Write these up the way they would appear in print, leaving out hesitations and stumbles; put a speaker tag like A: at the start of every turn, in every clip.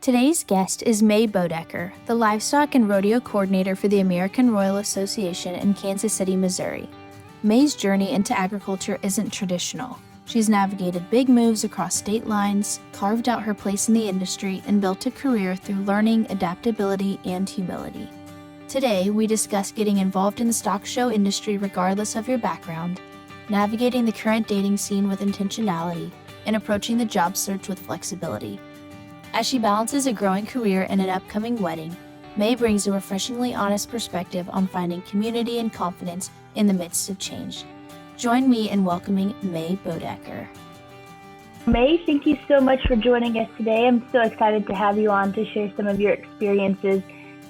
A: Today's guest is Mae Boedecker, the Livestock and Rodeo Coordinator for the American Royal Association in Kansas City, Missouri. Mae's journey into agriculture isn't traditional. She's navigated big moves across state lines, carved out her place in the industry, and built a career through learning, adaptability, and humility. Today, we discuss getting involved in the stock show industry regardless of your background, navigating the current dating scene with intentionality, and approaching the job search with flexibility. As she balances a growing career and an upcoming wedding, Mae brings a refreshingly honest perspective on finding community and confidence in the midst of change. Join me in welcoming Mae Boedecker.
B: Mae, thank you so much for joining us today. I'm so excited to have you on to share some of your experiences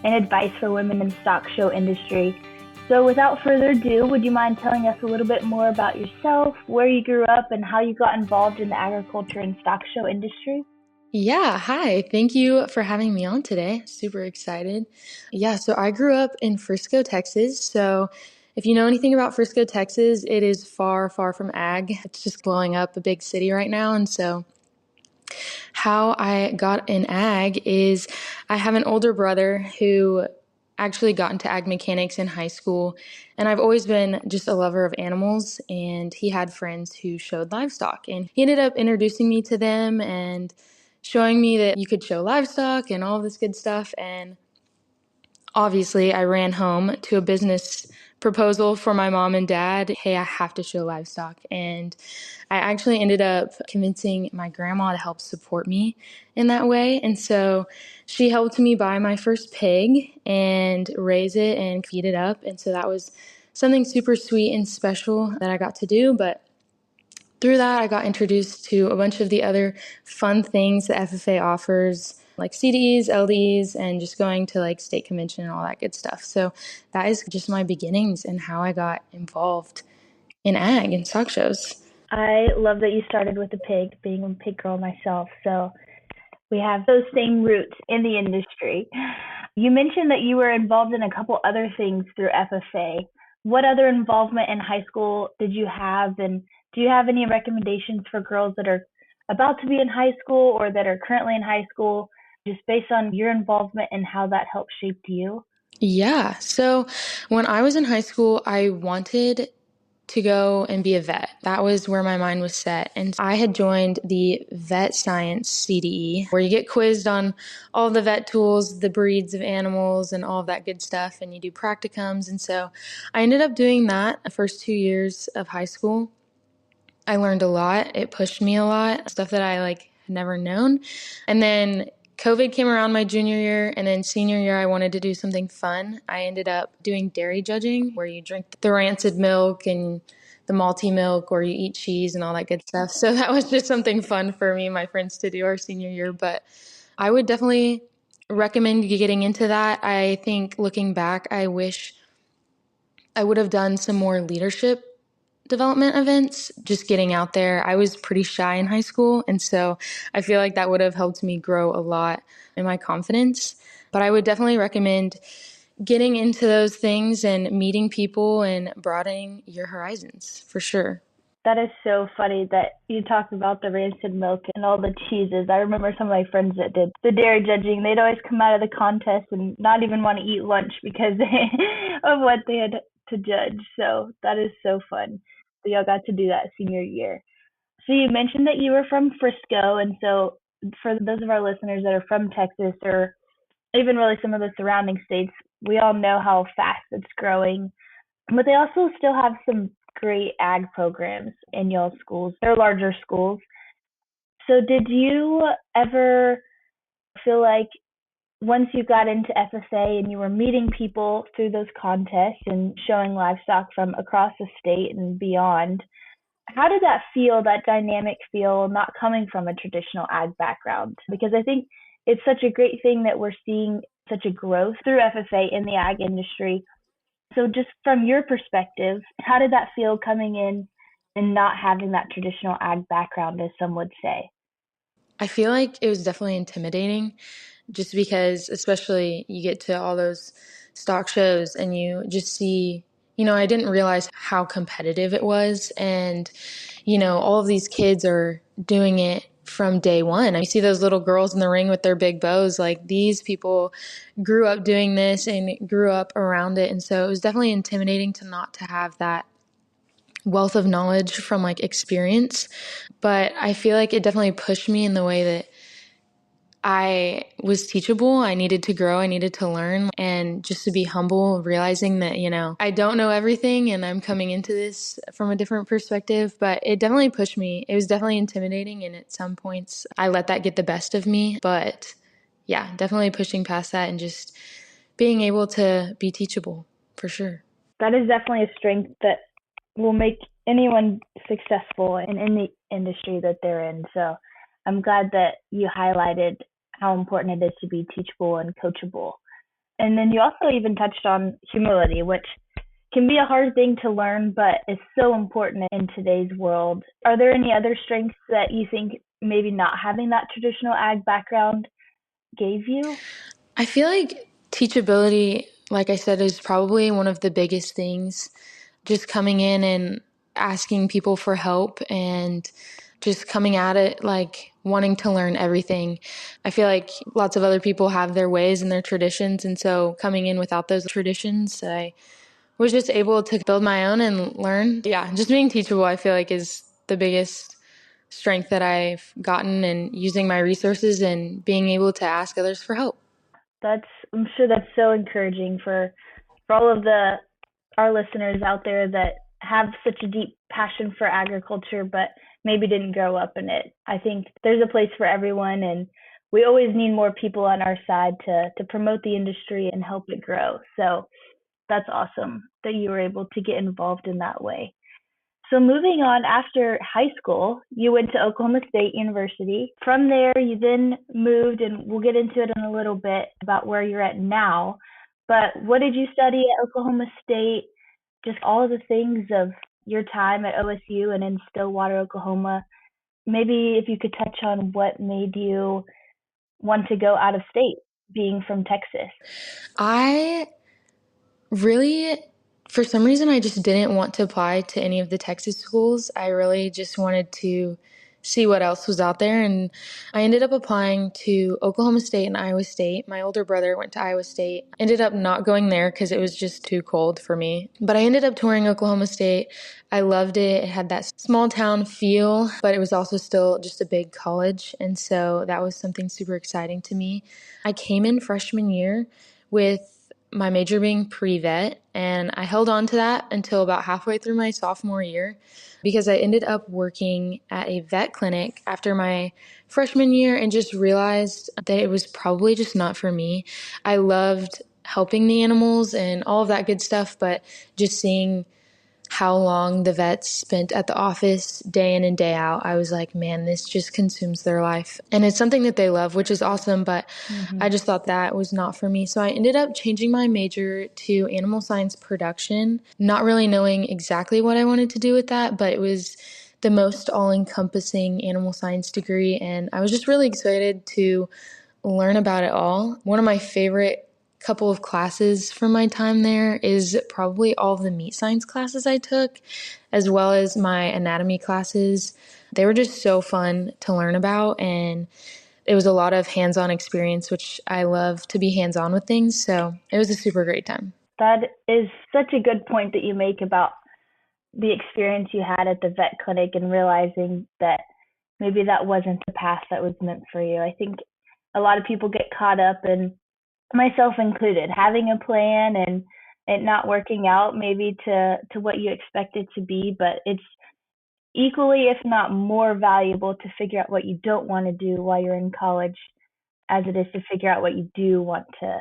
B: and advice for women in the stock show industry. So without further ado, would you mind telling us a little bit more about yourself, where you grew up, and how you got involved in the agriculture and stock show industry?
C: Yeah, hi. Thank you for having me on today. Super excited. Yeah, so I grew up in Frisco, Texas. So if you know anything about Frisco, Texas, it is far, far from ag. It's just blowing up a big city right now. And so how I got in ag is I have an older brother who actually got into ag mechanics in high school. And I've always been just a lover of animals. And he had friends who showed livestock. And he ended up introducing me to them and showing me that you could show livestock and all this good stuff. And obviously, I ran home to a business proposal for my mom and dad. Hey, I have to show livestock. And I actually ended up convincing my grandma to help support me in that way. And so she helped me buy my first pig and raise it and feed it up. And so that was something super sweet and special that I got to do. But through that, I got introduced to a bunch of the other fun things that FFA offers, like CDEs, LDs, and just going to like state convention and all that good stuff. So that is just my beginnings and how I got involved in ag and stock shows.
B: I love that you started with a pig, being a pig girl myself. So we have those same roots in the industry. You mentioned that you were involved in a couple other things through FFA. What other involvement in high school did you have, and do you have any recommendations for girls that are about to be in high school or that are currently in high school, just based on your involvement and how that helped shape you?
C: Yeah. So when I was in high school, I wanted to go and be a vet. That was where my mind was set. And I had joined the vet science CDE, where you get quizzed on all the vet tools, the breeds of animals, and all of that good stuff. And you do practicums. And so I ended up doing that the first 2 years of high school. I learned a lot. It pushed me a lot, stuff that I had never known. And then COVID came around my junior year, and then senior year, I wanted to do something fun. I ended up doing dairy judging, where you drink the rancid milk and the malty milk, or you eat cheese and all that good stuff. So that was just something fun for me and my friends to do our senior year. But I would definitely recommend getting into that. I think looking back, I wish I would have done some more leadership development events, just getting out there. I was pretty shy in high school, and so I feel like that would have helped me grow a lot in my confidence. But I would definitely recommend getting into those things and meeting people and broadening your horizons for sure.
B: That is so funny that you talked about the rancid milk and all the cheeses. I remember some of my friends that did the dairy judging. They'd always come out of the contest and not even want to eat lunch because of what they had to judge. So that is so fun. So y'all got to do that senior year. So you mentioned that you were from Frisco, and so for those of our listeners that are from Texas or even really some of the surrounding states, we all know how fast it's growing. But they also still have some great ag programs in y'all schools. They're larger schools. So did you ever feel like once you got into FFA and you were meeting people through those contests and showing livestock from across the state and beyond, how did that feel, that dynamic feel, not coming from a traditional ag background? Because I think it's such a great thing that we're seeing such a growth through FFA in the ag industry. So just from your perspective, how did that feel coming in and not having that traditional ag background, as some would say?
C: I feel like it was definitely intimidating just because, especially you get to all those stock shows and you just see, I didn't realize how competitive it was. And, all of these kids are doing it from day one. You see those little girls in the ring with their big bows. Like, these people grew up doing this and grew up around it. And so it was definitely intimidating to not to have that wealth of knowledge from like experience. But I feel like it definitely pushed me in the way that I was teachable. I needed to grow. I needed to learn, and just to be humble, realizing that, I don't know everything and I'm coming into this from a different perspective, but it definitely pushed me. It was definitely intimidating. And at some points I let that get the best of me, but yeah, definitely pushing past that and just being able to be teachable for sure.
B: That is definitely a strength that will make anyone successful in any industry that they're in. So I'm glad that you highlighted how important it is to be teachable and coachable. And then you also even touched on humility, which can be a hard thing to learn, but is so important in today's world. Are there any other strengths that you think maybe not having that traditional ag background gave you?
C: I feel like teachability, like I said, is probably one of the biggest things. Just coming in and asking people for help and just coming at it like wanting to learn everything. I feel like lots of other people have their ways and their traditions. And so coming in without those traditions, I was just able to build my own and learn. Yeah, just being teachable, I feel like, is the biggest strength that I've gotten, and using my resources and being able to ask others for help.
B: I'm sure that's so encouraging for all of our listeners out there that have such a deep passion for agriculture, but maybe didn't grow up in it. I think there's a place for everyone, and we always need more people on our side to promote the industry and help it grow. So that's awesome that you were able to get involved in that way. So moving on, after high school, you went to Oklahoma State University. From there, you then moved, and we'll get into it in a little bit about where you're at now. But what did you study at Oklahoma State? Just all the things of your time at OSU and in Stillwater, Oklahoma. Maybe if you could touch on what made you want to go out of state, being from Texas.
C: I really, for some reason, I just didn't want to apply to any of the Texas schools. I really just wanted to see what else was out there. And I ended up applying to Oklahoma State and Iowa State. My older brother went to Iowa State. Ended up not going there because it was just too cold for me. But I ended up touring Oklahoma State. I loved it. It had that small town feel, but it was also still just a big college. And so that was something super exciting to me. I came in freshman year with my major being pre-vet, and I held on to that until about halfway through my sophomore year, because I ended up working at a vet clinic after my freshman year and just realized that it was probably just not for me. I loved helping the animals and all of that good stuff, but just seeing how long the vets spent at the office day in and day out, I was like, man, this just consumes their life. And it's something that they love, which is awesome, but I just thought that was not for me. So I ended up changing my major to animal science production, not really knowing exactly what I wanted to do with that, but it was the most all-encompassing animal science degree. And I was just really excited to learn about it all. One of my favorite couple of classes from my time there is probably all of the meat science classes I took, as well as my anatomy classes. They were just so fun to learn about, and it was a lot of hands-on experience, which I love to be hands-on with things. So it was a super great time.
B: That is such a good point that you make about the experience you had at the vet clinic and realizing that maybe that wasn't the path that was meant for you. I think a lot of people get caught up in, myself included, having a plan and it not working out maybe to what you expect it to be, but it's equally, if not more valuable to figure out what you don't want to do while you're in college as it is to figure out what you do want to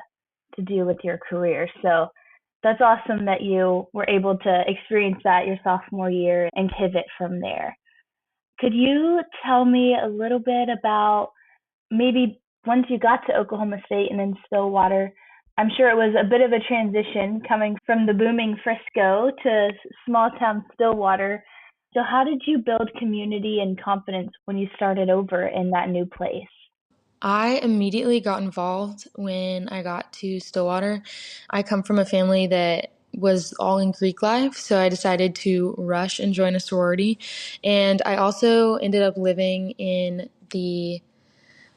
B: do with your career. So that's awesome that you were able to experience that your sophomore year and pivot from there. Could you tell me a little bit about maybe once you got to Oklahoma State and then Stillwater? I'm sure it was a bit of a transition coming from the booming Frisco to small town Stillwater. So how did you build community and confidence when you started over in that new place?
C: I immediately got involved when I got to Stillwater. I come from a family that was all in Greek life, so I decided to rush and join a sorority. And I also ended up living in the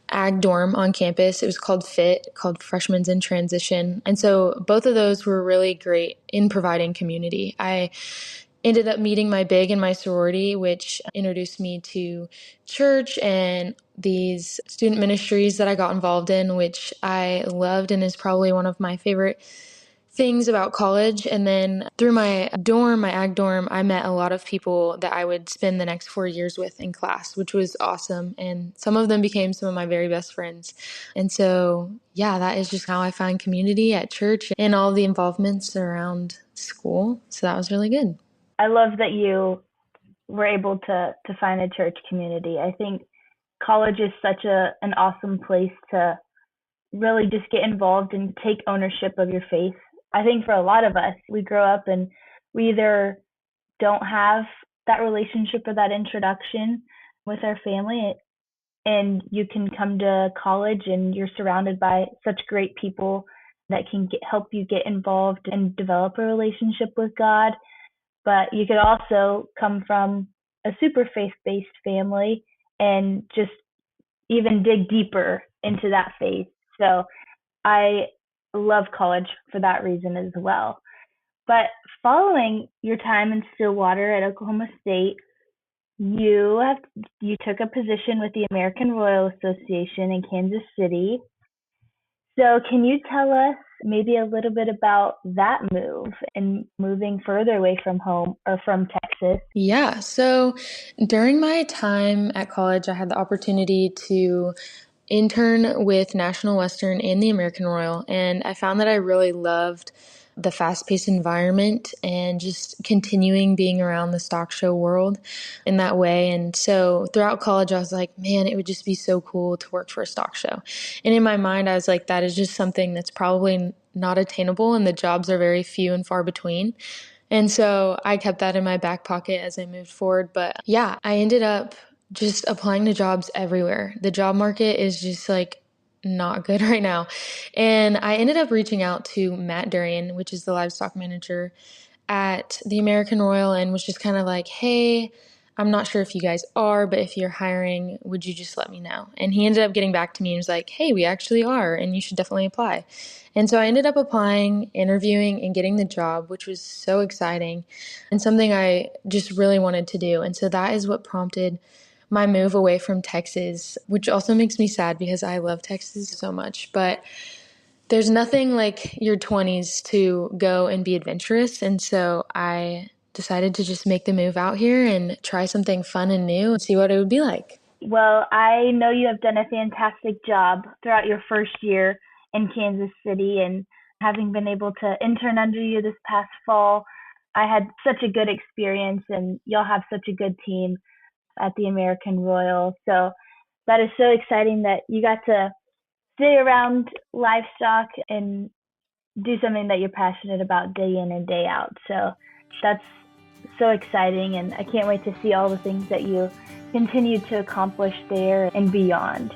C: ag dorm on campus. It was called FIT, called Freshmen's in Transition. And so both of those were really great in providing community. I ended up meeting my big and my sorority, which introduced me to church and these student ministries that I got involved in, which I loved and is probably one of my favorite things about college. And then through my dorm, my ag dorm, I met a lot of people that I would spend the next 4 years with in class, which was awesome. And some of them became some of my very best friends. And so, yeah, that is just how I find community at church and all the involvements around school. So that was really good.
B: I love that you were able to find a church community. I think college is such an awesome place to really just get involved and take ownership of your faith. I think for a lot of us, we grow up and we either don't have that relationship or that introduction with our family, and you can come to college and you're surrounded by such great people that can help you get involved and develop a relationship with God. But you could also come from a super faith-based family and just even dig deeper into that faith. So I love college for that reason as well. But following your time in Stillwater at Oklahoma State, you took a position with the American Royal Association in Kansas City. So can you tell us maybe a little bit about that move and moving further away from home or from Texas?
C: Yeah, so during my time at college, I had the opportunity to intern with National Western and the American Royal, and I found that I really loved the fast-paced environment and just continuing being around the stock show world in that way. And so throughout college, I was like, man, it would just be so cool to work for a stock show. And in my mind, I was like, that is just something that's probably not attainable, and the jobs are very few and far between. And so I kept that in my back pocket as I moved forward. But yeah, I ended up just applying to jobs everywhere. The job market is just like not good right now. And I ended up reaching out to Matt Durian, which is the livestock manager at the American Royal, and was just kind of like, hey, I'm not sure if you guys are, but if you're hiring, would you just let me know? And he ended up getting back to me and was like, hey, we actually are, and you should definitely apply. And so I ended up applying, interviewing, and getting the job, which was so exciting and something I just really wanted to do. And so that is what prompted my move away from Texas, which also makes me sad because I love Texas so much. But there's nothing like your 20s to go and be adventurous. And so I decided to just make the move out here and try something fun and new and see what it would be like.
B: Well, I know you have done a fantastic job throughout your first year in Kansas City, and having been able to intern under you this past fall, I had such a good experience, and y'all have such a good team at the American Royal. So that is so exciting that you got to stay around livestock and do something that you're passionate about day in and day out. So that's so exciting, and I can't wait to see all the things that you continue to accomplish there and beyond.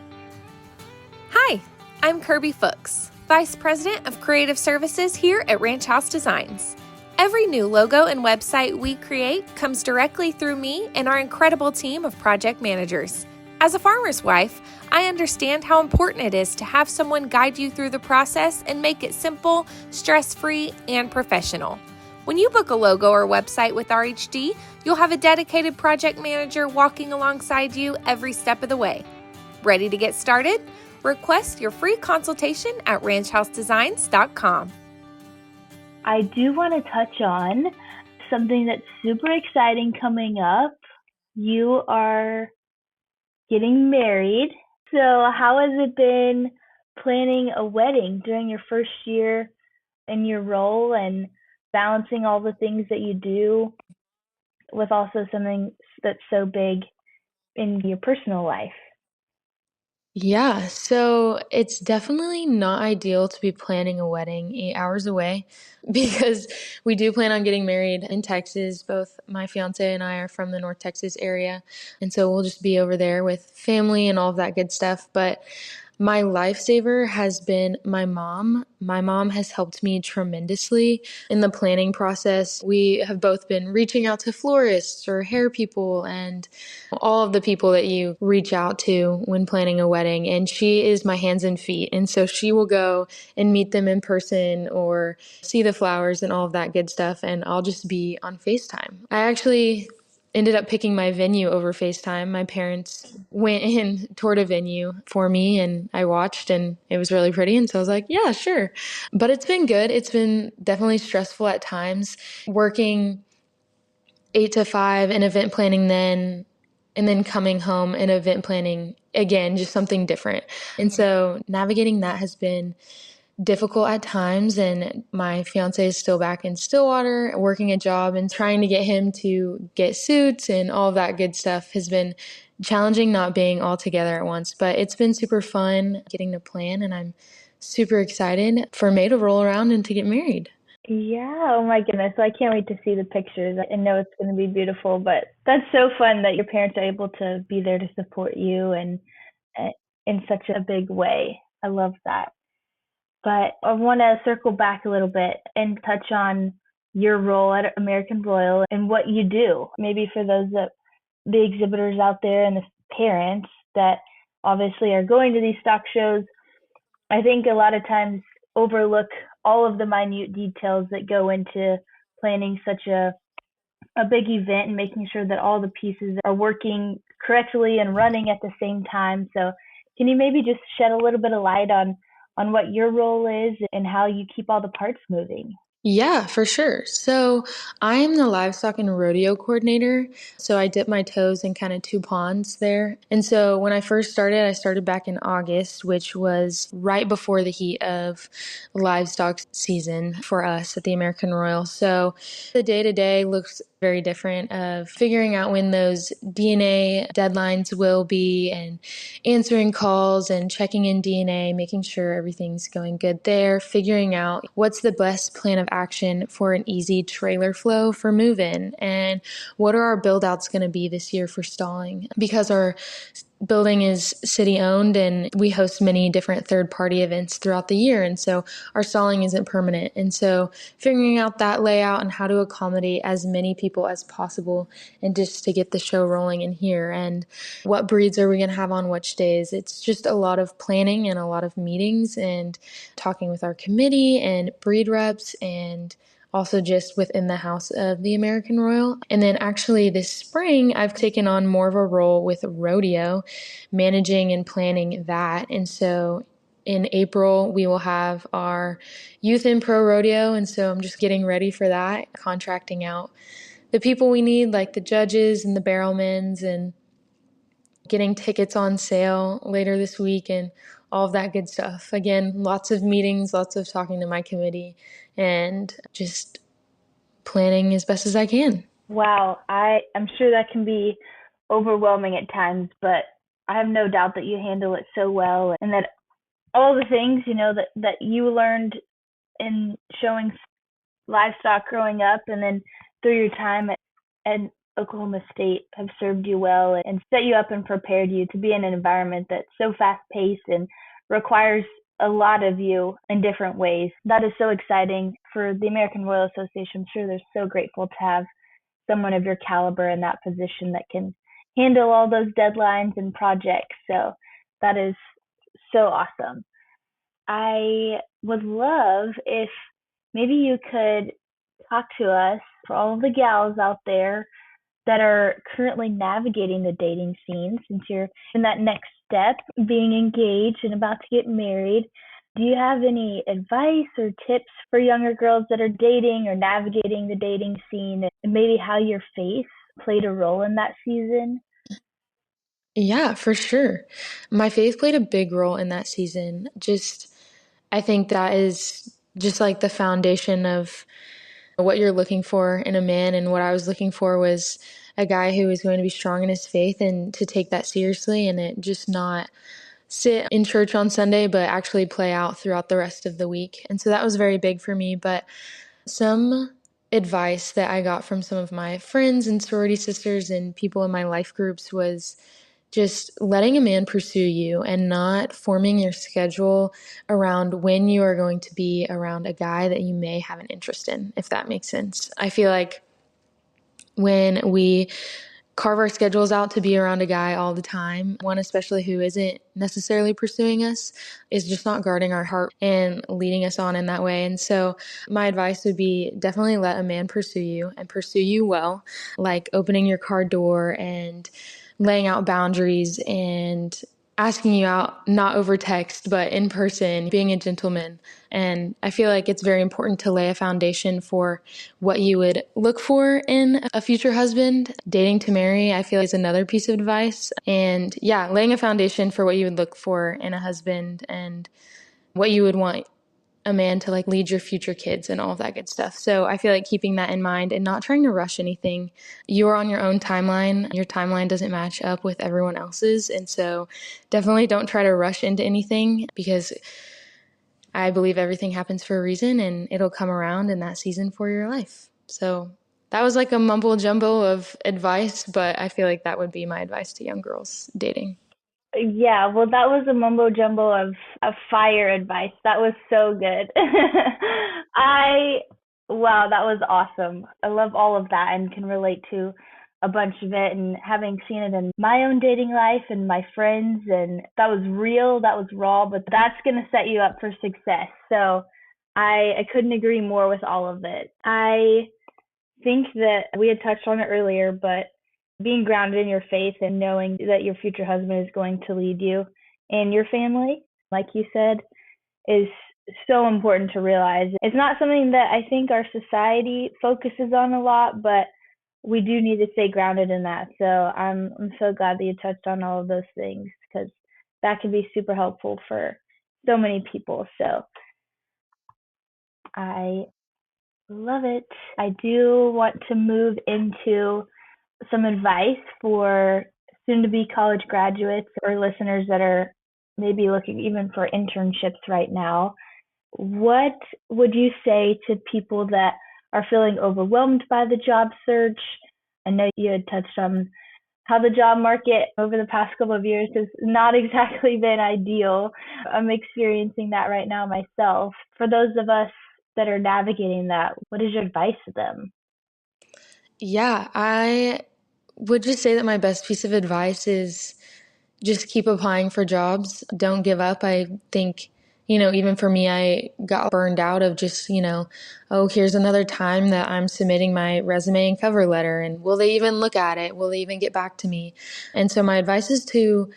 D: Hi, I'm Kirby Fuchs, Vice President of Creative Services here at Ranch House Designs. Every new logo and website we create comes directly through me and our incredible team of project managers. As a farmer's wife, I understand how important it is to have someone guide you through the process and make it simple, stress-free, and professional. When you book a logo or website with RHD, you'll have a dedicated project manager walking alongside you every step of the way. Ready to get started? Request your free consultation at ranchhousedesigns.com.
B: I do want to touch on something that's super exciting coming up. You are getting married. So how has it been planning a wedding during your first year in your role and balancing all the things that you do with also something that's so big in your personal life?
C: Yeah, so it's definitely not ideal to be planning a wedding 8 hours away because we do plan on getting married in Texas. Both my fiance and I are from the North Texas area, and so we'll just be over there with family and all of that good stuff. But My lifesaver has been my mom. My mom has helped me tremendously in the planning process. We have both been reaching out to florists or hair people and all of the people that you reach out to when planning a wedding. And she is my hands and feet. And so she will go and meet them in person or see the flowers and all of that good stuff. And I'll just be on FaceTime. I actually ended up picking my venue over FaceTime. My parents went and toured a venue for me and I watched and it was really pretty. And so I was like, yeah, sure. But it's been good. It's been definitely stressful at times working 8 to 5 and event planning then, and then coming home and event planning again, just something different. And so navigating that has been difficult at times, and my fiance is still back in Stillwater working a job, and trying to get him to get suits and all of that good stuff has been challenging, not being all together at once. But it's been super fun getting to plan, and I'm super excited for May to roll around and to get married.
B: Yeah, oh my goodness. So I can't wait to see the pictures. I know it's going to be beautiful, but that's so fun that your parents are able to be there to support you and in such a big way. I love that. But I want to circle back a little bit and touch on your role at American Royal and what you do. Maybe for those that the exhibitors out there and the parents that obviously are going to these stock shows, I think a lot of times overlook all of the minute details that go into planning such a big event and making sure that all the pieces are working correctly and running at the same time. So can you maybe just shed a little bit of light on what your role is and how you keep all the parts moving?
C: Yeah, for sure. So I am the Livestock and Rodeo Coordinator. So I dip my toes in kind of two ponds there. And so when I started back in August, which was right before the heat of livestock season for us at the American Royal. So the day to day looks very different of figuring out when those DNA deadlines will be and answering calls and checking in DNA, making sure everything's going good there, figuring out what's the best plan of action for an easy trailer flow for move-in, and what are our build-outs going to be this year for stalling. Because our building is city owned and we host many different third party events throughout the year. And so our stalling isn't permanent. And so figuring out that layout and how to accommodate as many people as possible and just to get the show rolling in here. And what breeds are we going to have on which days? It's just a lot of planning and a lot of meetings and talking with our committee and breed reps and also just within the house of the American Royal. And then actually this spring, I've taken on more of a role with rodeo, managing and planning that. And so in April, we will have our Youth in Pro Rodeo. And so I'm just getting ready for that, contracting out the people we need, like the judges and the barrelmans, and getting tickets on sale later this week and all of that good stuff. Again, lots of meetings, lots of talking to my committee, and just planning as best as I can.
B: Wow, I'm sure that can be overwhelming at times, but I have no doubt that you handle it so well and that all the things, that you learned in showing livestock growing up and then through your time at Oklahoma State have served you well and set you up and prepared you to be in an environment that's so fast paced and requires a lot of you in different ways. That is so exciting for the American Royal Association. I'm sure they're so grateful to have someone of your caliber in that position that can handle all those deadlines and projects. So that is so awesome. I would love if maybe you could talk to us, for all of the gals out there that are currently navigating the dating scene, since you're in that next step, being engaged and about to get married. Do you have any advice or tips for younger girls that are dating or navigating the dating scene, and maybe how your faith played a role in that season?
C: Yeah, for sure. My faith played a big role in that season. I think that is just like the foundation of what you're looking for in a man. And what I was looking for was a guy who was going to be strong in his faith and to take that seriously, and it just not sit in church on Sunday, but actually play out throughout the rest of the week. And so that was very big for me. But some advice that I got from some of my friends and sorority sisters and people in my life groups was just letting a man pursue you and not forming your schedule around when you are going to be around a guy that you may have an interest in, if that makes sense. I feel like when we carve our schedules out to be around a guy all the time, one especially who isn't necessarily pursuing us, is just not guarding our heart and leading us on in that way. And so my advice would be definitely let a man pursue you and pursue you well, like opening your car door and laying out boundaries and asking you out, not over text, but in person, being a gentleman. And I feel like it's very important to lay a foundation for what you would look for in a future husband. Dating to marry, I feel, is another piece of advice. And yeah, laying a foundation for what you would look for in a husband and what you would want a man to like lead your future kids and all of that good stuff. So I feel like keeping that in mind and not trying to rush anything. You're on your own timeline. Your timeline doesn't match up with everyone else's. And so definitely don't try to rush into anything, because I believe everything happens for a reason and it'll come around in that season for your life. So that was like a mumble jumble of advice, but I feel like that would be my advice to young girls dating.
B: Yeah, well, that was a mumbo jumbo of fire advice. That was so good. Wow, that was awesome. I love all of that and can relate to a bunch of it, and having seen it in my own dating life and my friends, and that was real, that was raw, but that's going to set you up for success. So I couldn't agree more with all of it. I think that we had touched on it earlier, but being grounded in your faith and knowing that your future husband is going to lead you and your family, like you said, is so important to realize. It's not something that I think our society focuses on a lot, but we do need to stay grounded in that. So I'm so glad that you touched on all of those things, because that can be super helpful for so many people. So I love it. I do want to move into some advice for soon to be college graduates or listeners that are maybe looking even for internships right now. What would you say to people that are feeling overwhelmed by the job search? I know you had touched on how the job market over the past couple of years has not exactly been ideal. I'm experiencing that right now myself. For those of us that are navigating that, what is your advice to them?
C: Yeah, I would just say that my best piece of advice is just keep applying for jobs. Don't give up. I think, even for me, I got burned out of just, oh, here's another time that I'm submitting my resume and cover letter, and will they even look at it? Will they even get back to me? And so my advice is to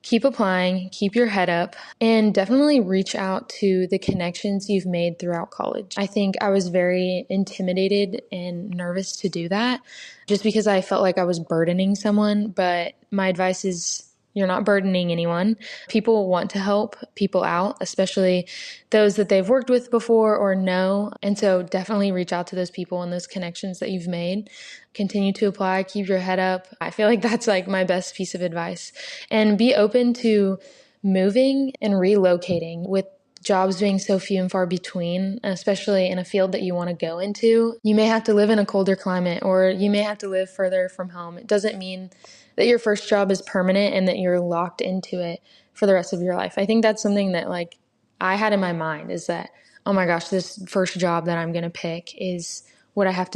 C: keep applying, keep your head up, and definitely reach out to the connections you've made throughout college. I think I was very intimidated and nervous to do that just because I felt like I was burdening someone. But my advice is you're not burdening anyone. People want to help people out, especially those that they've worked with before or know. And so definitely reach out to those people and those connections that you've made. Continue to apply, keep your head up. I feel like that's like my best piece of advice. And be open to moving and relocating. With jobs being so few and far between, especially in a field that you want to go into, you may have to live in a colder climate or you may have to live further from home. It doesn't mean that your first job is permanent and that you're locked into it for the rest of your life. I think that's something that like I had in my mind, is that, oh my gosh, this first job that I'm going to pick is where I have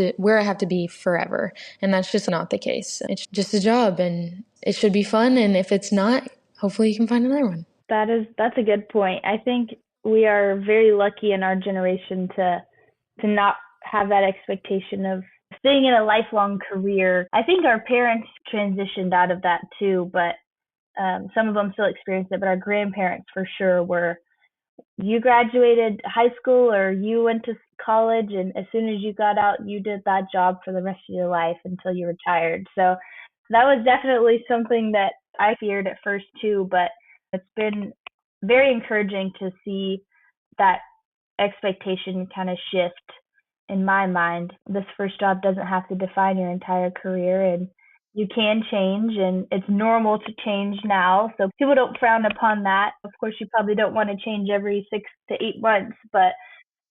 C: to be forever. And that's just not the case. It's just a job and it should be fun. And if it's not, hopefully you can find another one.
B: That's a good point. I think we are very lucky in our generation to not have that expectation of staying in a lifelong career. I think our parents transitioned out of that too, but some of them still experience it. But our grandparents for sure were, you graduated high school or you went to college, and as soon as you got out, you did that job for the rest of your life until you retired. So that was definitely something that I feared at first too, but it's been very encouraging to see that expectation kind of shift in my mind. This first job doesn't have to define your entire career, and you can change, and it's normal to change now. So people don't frown upon that. Of course, you probably don't want to change every 6 to 8 months, but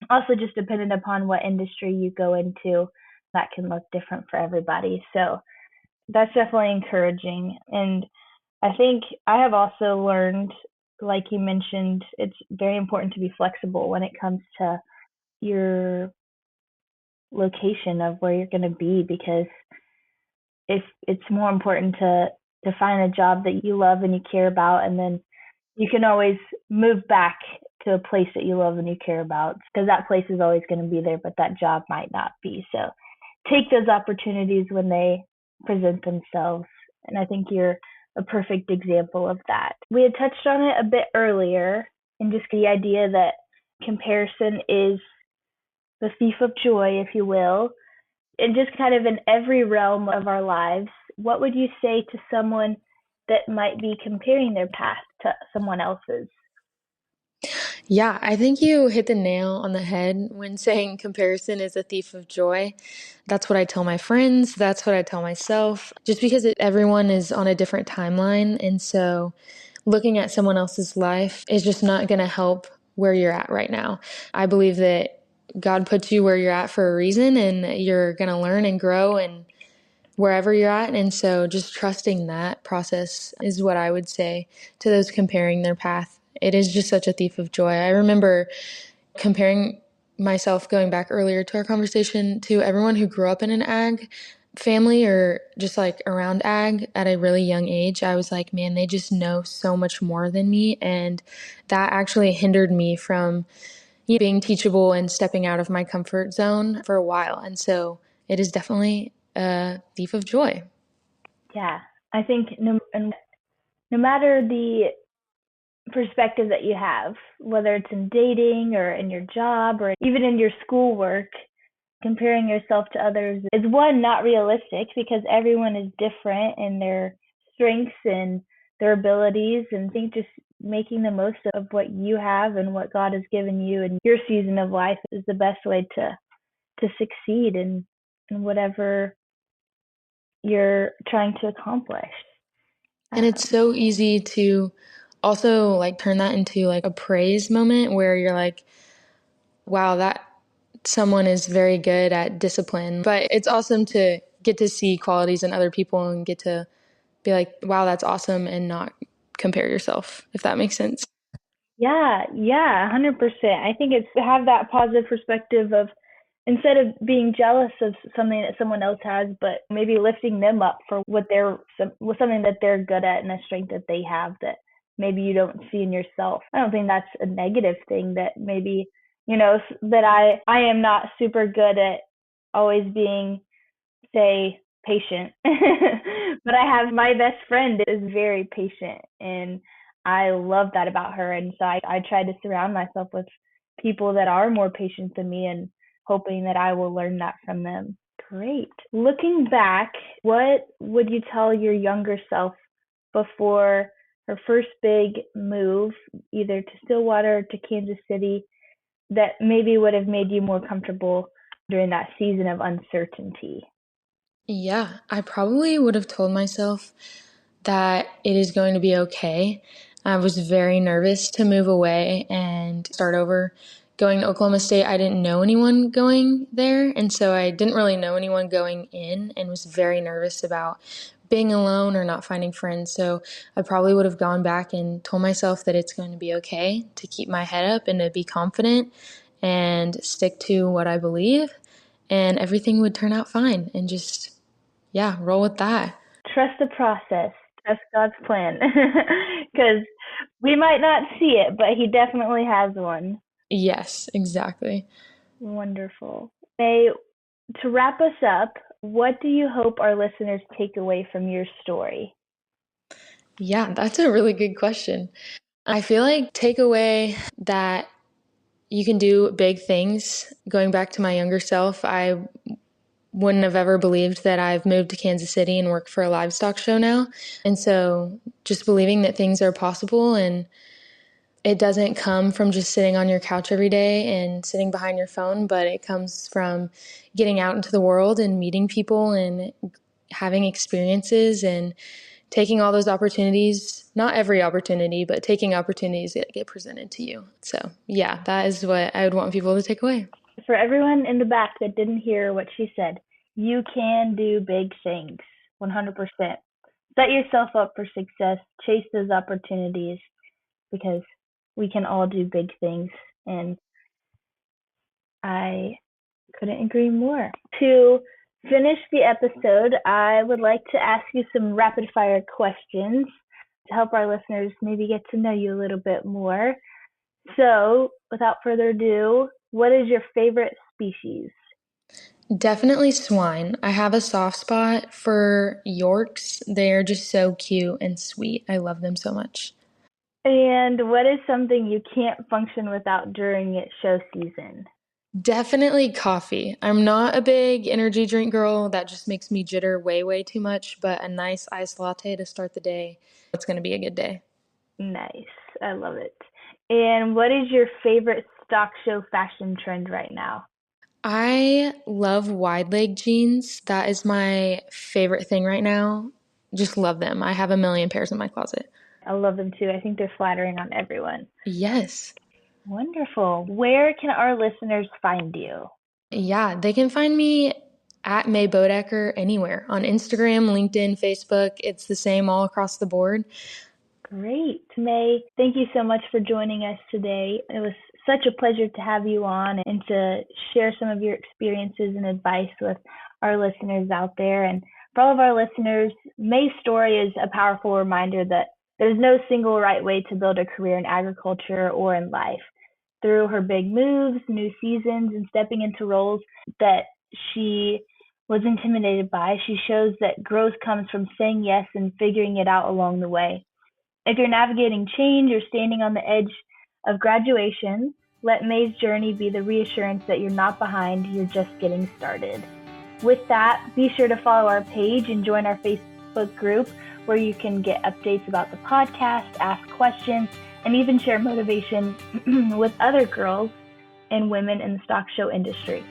B: also just dependent upon what industry you go into, that can look different for everybody. So that's definitely encouraging. And I think I have also learned, like you mentioned, it's very important to be flexible when it comes to your location of where you're going to be, because if it's more important to find a job that you love and you care about, and then you can always move back to a place that you love and you care about, because that place is always going to be there, but that job might not be. So take those opportunities when they present themselves. And I think you're a perfect example of that. We had touched on it a bit earlier, and just the idea that comparison is the thief of joy, if you will, and just kind of in every realm of our lives. What would you say to someone that might be comparing their path to someone else's?
C: Yeah, I think you hit the nail on the head when saying comparison is a thief of joy. That's what I tell my friends. That's what I tell myself. Just because everyone is on a different timeline. And so looking at someone else's life is just not going to help where you're at right now. I believe that God puts you where you're at for a reason, and you're going to learn and grow and wherever you're at. And so just trusting that process is what I would say to those comparing their path. It is just such a thief of joy. I remember comparing myself, going back earlier to our conversation, to everyone who grew up in an ag family or just like around ag at a really young age. I was like, man, they just know so much more than me. And that actually hindered me from being teachable and stepping out of my comfort zone for a while. And so it is definitely a thief of joy.
B: Yeah, I think no matter the perspective that you have, whether it's in dating or in your job or even in your schoolwork, comparing yourself to others is, one, not realistic, because everyone is different in their strengths and their abilities. And I think just making the most of what you have and what God has given you in your season of life is the best way to succeed in whatever you're trying to accomplish.
C: And it's so easy to also like turn that into like a praise moment where you're like, wow, that someone is very good at discipline. But it's awesome to get to see qualities in other people and get to be like, wow, that's awesome, and not compare yourself, if that makes sense.
B: Yeah, yeah, 100%. I think it's to have that positive perspective of, instead of being jealous of something that someone else has, but maybe lifting them up for something that they're good at and a strength that they have that maybe you don't see in yourself. I don't think that's a negative thing, that maybe, that I am not super good at always being, say, patient. But I have, my best friend is very patient, and I love that about her. And so I try to surround myself with people that are more patient than me, and hoping that I will learn that from them. Great. Looking back, what would you tell your younger self before her first big move, either to Stillwater or to Kansas City, that maybe would have made you more comfortable during that season of uncertainty?
C: Yeah, I probably would have told myself that it is going to be okay. I was very nervous to move away and start over. Going to Oklahoma State, I didn't know anyone going there, and so I didn't really know anyone going in, and was very nervous about being alone or not finding friends. So I probably would have gone back and told myself that it's going to be okay, to keep my head up and to be confident and stick to what I believe, and everything would turn out fine, and just, yeah, roll with that.
B: Trust the process, trust God's plan, because we might not see it, but He definitely has one.
C: Yes, exactly.
B: Wonderful. May, to wrap us up, what do you hope our listeners take away from your story?
C: Yeah, that's a really good question. I feel like take away that you can do big things. Going back to my younger self, I wouldn't have ever believed that I've moved to Kansas City and work for a livestock show now. And so just believing that things are possible, and it doesn't come from just sitting on your couch every day and sitting behind your phone, but it comes from getting out into the world and meeting people and having experiences and taking all those opportunities, not every opportunity, but taking opportunities that get presented to you. So yeah, that is what I would want people to take away.
B: For everyone in the back that didn't hear what she said, you can do big things, 100%. set yourself up for success, chase those opportunities, because we can all do big things. And I couldn't agree more. To finish the episode, I would like to ask you some rapid fire questions to help our listeners maybe get to know you a little bit more. So, without further ado, what is your favorite species?
C: Definitely swine. I have a soft spot for Yorks. They're just so cute and sweet. I love them so much.
B: And what is something you can't function without during show season?
C: Definitely coffee. I'm not a big energy drink girl. That just makes me jitter way, way too much, but a nice iced latte to start the day. It's going to be a good day.
B: Nice. I love it. And what is your favorite stock show fashion trend right now?
C: I love wide leg jeans. That is my favorite thing right now. Just love them. I have a million pairs in my closet.
B: I love them too. I think they're flattering on everyone.
C: Yes.
B: Wonderful. Where can our listeners find you?
C: Yeah, they can find me at Mae Boedecker anywhere on Instagram, LinkedIn, Facebook. It's the same all across the board.
B: Great. Mae, thank you so much for joining us today. It was such a pleasure to have you on and to share some of your experiences and advice with our listeners out there. And for all of our listeners, Mae's story is a powerful reminder that there's no single right way to build a career in agriculture or in life. Through her big moves, new seasons, and stepping into roles that she was intimidated by, she shows that growth comes from saying yes and figuring it out along the way. If you're navigating change or standing on the edge of graduation, let Mae's journey be the reassurance that you're not behind, you're just getting started. With that, be sure to follow our page and join our Facebook group where you can get updates about the podcast, ask questions, and even share motivation with other girls and women in the stock show industry.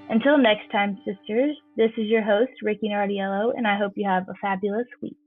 B: Until next time, sisters, this is your host, Ricky Nardiello, and I hope you have a fabulous week.